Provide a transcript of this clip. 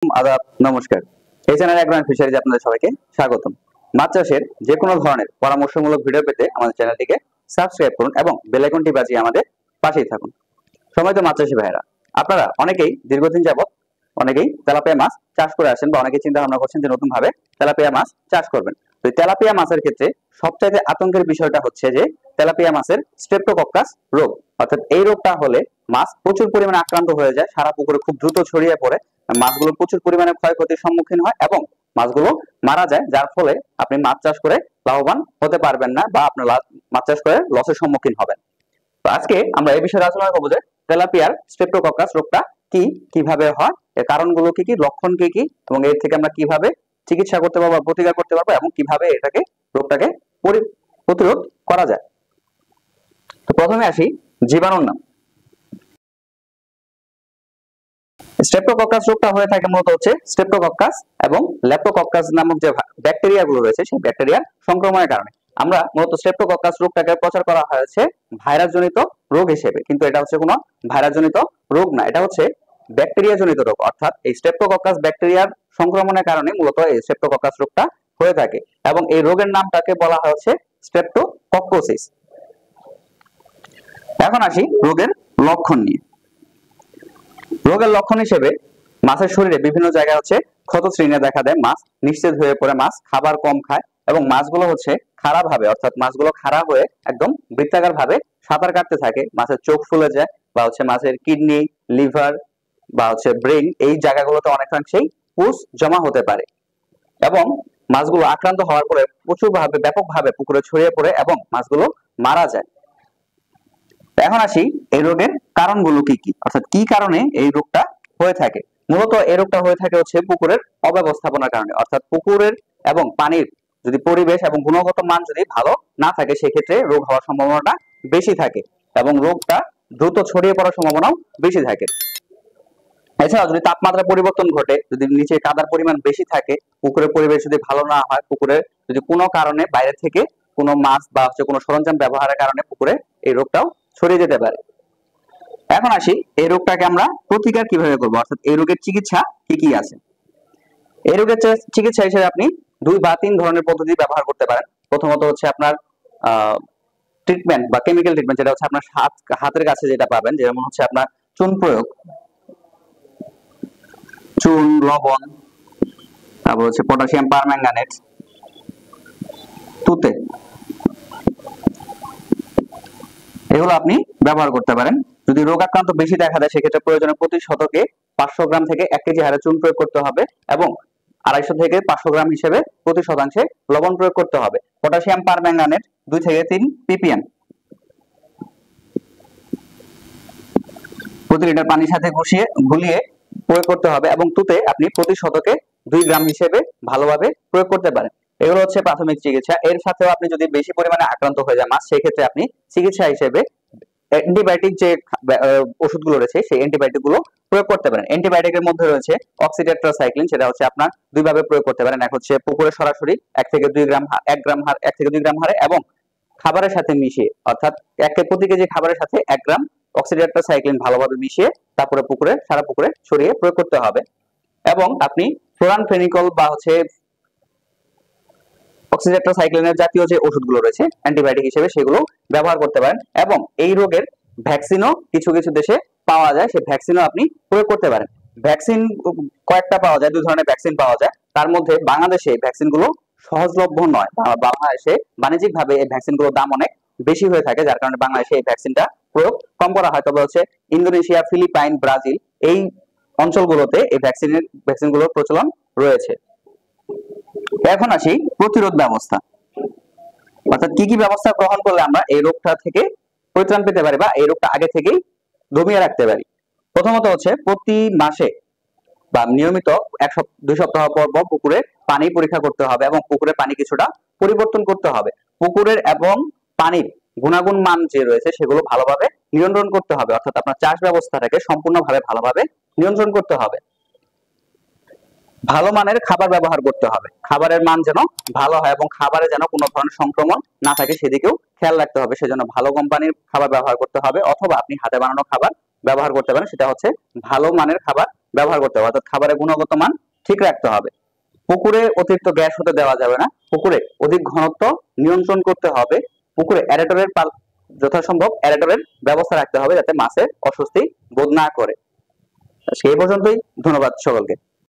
আদাব, নমস্কার। এই চ্যানেলে অ্যাগ্রো ফিশারিজ আপনাদের সবাইকে স্বাগতম। মাছ চাষের যে কোনো ধরনের পরামর্শমূলক ভিডিও পেতে আমাদের চ্যানেলটিকে সাবস্ক্রাইব করুন এবং বেল আইকনটি বাজিয়ে আমাদের পাশেই থাকুন। সময়ত মাছ চাষী ভাইয়েরা, আপনারা অনেকেই দীর্ঘদিন যাবত তেলাপিয়া মাছ চাষ করে আসেন বা অনেকেই চিন্তা ভাবনা করছেন যে নতুন ভাবে তেলাপিয়া মাছ চাষ করবেন। তো তেলাপিয়া মাছের ক্ষেত্রে সবচাইতে আতঙ্কের বিষয়টা হচ্ছে যে তেলাপিয়া মাছের স্ট্রেপ্টোকক্কাস রোগ। অর্থাৎ এই রোগটা হলে মাছ প্রচুর পরিমাণে আক্রান্ত হয়ে যায়, সারা পুকুরে খুব দ্রুত ছড়িয়ে পড়ে, মাছগুলো প্রচুর পরিমাণে ক্ষয়ক্ষতির সম্মুখীন হয় এবং মাছগুলো মারা যায়, যার ফলে আপনি মাছ চাষ করে লাভবান হতে পারবেন না বা আপনার মাছ চাষ করে লসের সম্মুখীন হবেন। তো আজকে আমরা এই বিষয়ে আলোচনা করবো যে তেলাপিয়ার স্ট্রেপ্টোকক্কাস রোগটা কি, কিভাবে হয়, এর কারণগুলো কি কি, লক্ষণ কি কি, এবং এর থেকে আমরা কিভাবে চিকিৎসা করতে পারবো, প্রতিকার করতে পারবো এবং কিভাবে রোগটাকে প্রতিরোধ করা যায়। তো প্রথমে আসি জীবাণুর নাম। স্ট্রেপ্টোকক্কাস রোগটা হয়ে থাকে মূলত হচ্ছে স্ট্রেপ্টোকক্কাস এবং লেপ্টোকক্কাস নামক যে ব্যাকটেরিয়া গুলো রয়েছে সেই ব্যাকটেরিয়ার সংক্রমণের কারণে। আমরা মূলত স্ট্রেপ্টোকক্কাস রোগটাকে প্রচার করা হয়েছে ভাইরাস জনিত রোগ হিসেবে, কিন্তু এটা হচ্ছে কোনো ভাইরাস জনিত রোগ না, এটা হচ্ছে ব্যাকটেরিয়া জনিত রোগ। অর্থাৎ এই স্ট্রেপ্টোকক্কাস ব্যাকটেরিয়ার সংক্রমণের কারণে মূলত এই স্ট্রেপ্টোকক্কাস রোগটা হয়ে থাকে এবং এই রোগের নামটাকে বলা হচ্ছে স্ট্রেপ্টোকক্কোসিস। এখন আসি রোগের লক্ষণ নিয়ে। রোগের লক্ষণ হিসেবে মাছের শরীরে বিভিন্ন জায়গায় হচ্ছে ক্ষতশ্রীণে দেখা দেয়, মাছ নিস্তেজ হয়ে পড়ে, মাছ খাবার কম খায় এবং মাছগুলো হচ্ছে খারাপ ভাবে, অর্থাৎ মাছগুলো খারাপ হয়ে একদম বৃত্তাকার ভাবে সাঁতার কাটতে থাকে, মাছের চোখ ফুলে যায় বা হচ্ছে মাছের কিডনি, লিভার বা হচ্ছে ব্রেন এই জায়গাগুলোতে অনেকাংশেই পুষ জমা হতে পারে এবং মাছগুলো আক্রান্ত হওয়ার পরে প্রচুর ভাবে ব্যাপকভাবে পুকুরে ছড়িয়ে পড়ে এবং মাছগুলো মারা যায়। এখন আসি এই রোগের কারণগুলো কি কি, অর্থাৎ কি কারণে এই রোগটা হয়ে থাকে। মূলত এই রোগটা হয়ে থাকে হচ্ছে পুকুরের অব্যবস্থাপনার কারণে, অর্থাৎ পুকুরের এবং পানির যদি পরিবেশ এবং গুণগত মান যদি ভালো না থাকে সেক্ষেত্রে রোগ হওয়ার সম্ভাবনাটা বেশি থাকে এবং রোগটা দ্রুত ছড়িয়ে পড়ার সম্ভাবনাও বেশি থাকে। এছাড়াও যদি তাপমাত্রা পরিবর্তন ঘটে, যদি নিচে কাদার পরিমাণ বেশি থাকে, পুকুরের পরিবেশ যদি ভালো না হয়, পুকুরে যদি কোনো কারণে বাইরে থেকে কোনো মাছ বা হচ্ছে কোনো সরঞ্জাম ব্যবহারের কারণে পুকুরে এই রোগটাও ছড়িয়ে যেতে পারে। এখন আসি এই রোগটাকে আমরা প্রতিকার কিভাবে করবো, অর্থাৎ এই রোগের চিকিৎসা কি কি আছে। এই রোগের চিকিৎসা হিসেবে আপনি 2 বা 3 ধরনের পদ্ধতি ব্যবহার করতে পারেন। প্রথমত হচ্ছে আপনার ট্রিটমেন্ট বা কেমিক্যাল ট্রিটমেন্ট, যেটা হচ্ছে আপনার হাতের কাছে যেটা পাবেন, যেমন হচ্ছে আপনার চুন প্রয়োগ, চুন, লবণ, তারপর হচ্ছে পটাশিয়াম পারম্যাঙ্গানেট, তুতে, এগুলো আপনি ব্যবহার করতে পারেন। যদি রোগ আক্রান্ত বেশি দেখা দেয় সেক্ষেত্রে প্রয়োজনে প্রতি শতকে 500 গ্রাম থেকে 1 কেজি হারে চুন প্রয়োগ করতে হবে এবং 250 থেকে 500 গ্রাম হিসেবে প্রতি শতাংশে লবণ প্রয়োগ করতে হবে। পটাশিয়াম পারম্যাঙ্গানেট 2 থেকে 3 ppm প্রতি লিটার পানির সাথে গুলিয়ে প্রয়োগ করতে হবে এবং তুতে আপনি প্রতি শতকে 2 গ্রাম হিসেবে ভালোভাবে প্রয়োগ করতে পারেন। এগুলো হচ্ছে প্রাথমিক চিকিৎসা। এর সাথেও আপনি যদি বেশি পরিমাণে আক্রান্ত হয়ে যায় মাছ, সেই ক্ষেত্রে আপনি চিকিৎসা হিসেবে অ্যান্টিবায়োটিক যে ওষুধগুলো রয়েছে সেই অ্যান্টিবায়োটিক গুলো প্রয়োগ করতে পারেন। অ্যান্টিবায়োটিকের মধ্যে রয়েছে অক্সিটেট্রাসাইক্লিন, সেটা হচ্ছে আপনার 2 ভাবে প্রয়োগ করতে পারেন। এক হচ্ছে পুকুরে সরাসরি 1 থেকে 2 গ্রাম হারে এবং খাবারের সাথে মিশিয়ে, অর্থাৎ প্রতি কেজি খাবারের সাথে 1 গ্রাম অক্সিটেট্রাসাইক্লিন ভালোভাবে মিশিয়ে তারপরে সারা পুকুরে ছড়িয়ে প্রয়োগ করতে হবে। এবং আপনি ফ্লোরানফেনিকল বা হচ্ছে অক্সিটেট্রাসাইক্লিনের জাতীয় যে ওষুধগুলো রয়েছে অ্যান্টিবায়োটিক হিসেবে সেগুলো ব্যবহার করতে পারেন এবং এই রোগের ভ্যাকসিনও কিছু কিছু দেশে পাওয়া যায়, সেই ভ্যাকসিনও আপনি প্রয়োগ করতে পারেন। ভ্যাকসিন কয়েকটা পাওয়া যায়, 2 ধরনের ভ্যাকসিন পাওয়া যায়, তার মধ্যে বাংলাদেশে এই ভ্যাকসিনগুলো সহজলভ্য নয়। বাংলাদেশে বাণিজ্যিকভাবে এই ভ্যাকসিনগুলোর দাম অনেক বেশি হয়ে থাকে, যার কারণে বাংলাদেশে এই ভ্যাকসিনটা প্রয়োগ কম করা হয়। তবে হচ্ছে ইন্দোনেশিয়া, ফিলিপাইন, ব্রাজিল এই অঞ্চলগুলোতে এই ভ্যাকসিনগুলোর প্রচলন রয়েছে। এখন আসি প্রতিরোধ ব্যবস্থা, অর্থাৎ কি কি ব্যবস্থা গ্রহণ করলে আমরা এই রোগটা থেকে পরিত্রাণ পেতে পারি বা এই রোগটা আগে থেকেই দমিয়ে রাখতে পারি। প্রথমত হচ্ছে প্রতি মাসে বা নিয়মিত 2 সপ্তাহ পর পর পুকুরে পানি পরীক্ষা করতে হবে এবং পুকুরের পানি কিছুটা পরিবর্তন করতে হবে। পুকুরের এবং পানির গুণাগুণ মান যে রয়েছে সেগুলো ভালোভাবে নিয়ন্ত্রণ করতে হবে, অর্থাৎ আপনার চাষ ব্যবস্থাটাকে সম্পূর্ণভাবে ভালোভাবে নিয়ন্ত্রণ করতে হবে। ভালো মানের খাবার ব্যবহার করতে হবে, খাবারের মান যেন ভালো হয় এবং খাবারে যেন কোনো ধরনের সংক্রমণ না থাকে সেদিকেও খেয়াল রাখতে হবে। সেজন্য ভালো কোম্পানির খাবার ব্যবহার করতে হবে অথবা আপনি হাতে বানানো খাবার ব্যবহার করতে পারেন, সেটা হচ্ছে ভালো মানের খাবার ব্যবহার করতে হবে, অর্থাৎ খাবারের গুণগত মান ঠিক রাখতে হবে। পুকুরে অতিরিক্ত গ্যাস হতে দেওয়া যাবে না, পুকুরে অধিক ঘনত্ব নিয়ন্ত্রণ করতে হবে, পুকুরে অ্যারেটরের যথাসম্ভব অ্যারেটরের ব্যবস্থা রাখতে হবে যাতে মাছের অস্বস্তি বোধ না করে। সেই পর্যন্তই, ধন্যবাদ সকলকে।